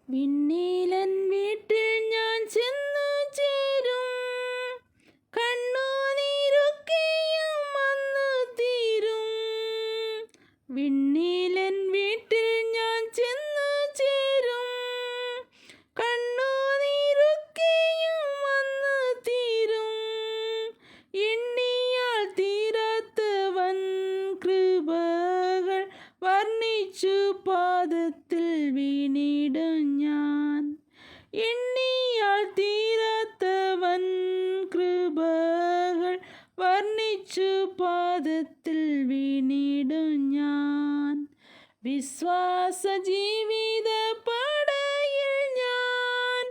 വിണ്ണീലൻ വീട്ടിൽ ഞാൻ ചെന്നു ചേരും, കണ്ണുനീരൊക്കെയും വന്നു തീരും. വിണ്ണീലൻ വീട്ടിൽ ഞാൻ ചെന്നു ചേരും, കണ്ണുനീരൊക്കെയും വന്നു തീരും. എണ്ണിയാൽ തീരാത്തവൻ കൃപകൾ വർണ്ണിച്ചു പാദത്തിൽ വീണിടും ഞാൻ. എണ്ണിയാൽ തീരാത്തവൻ കൃപകൾ വർണ്ണിച്ചു പാദത്തിൽ വീണിടും ഞാൻ. വിശ്വാസ ജീവിത പടയിൽ ഞാൻ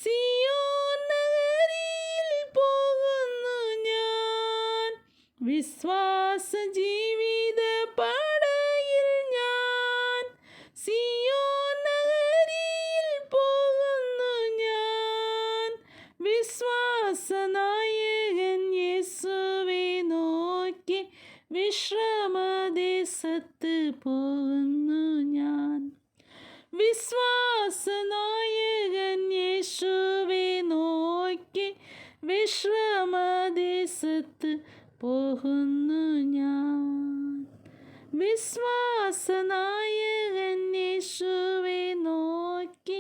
സിയോൻ നഗരിയിൽ പോകുന്നു ഞാൻ. വിശ്വാസ ജീവിത പടയിൽ ഞാൻ സിയോൻ നഗരിയിൽ പോകുന്നു ഞാൻ. വിശ്വാസനായകൻ യേശുവെ നോക്കി വിശ്രമദേശത്ത് പോകുന്നു ഞാൻ. വിശ്വാസനായകൻ യേശുവെ നോക്കി വിശ്രമദേശത്ത് പോകുന്നു ഞാൻ. വിശ്വാസനായകൻ യേശുവെ നോക്കി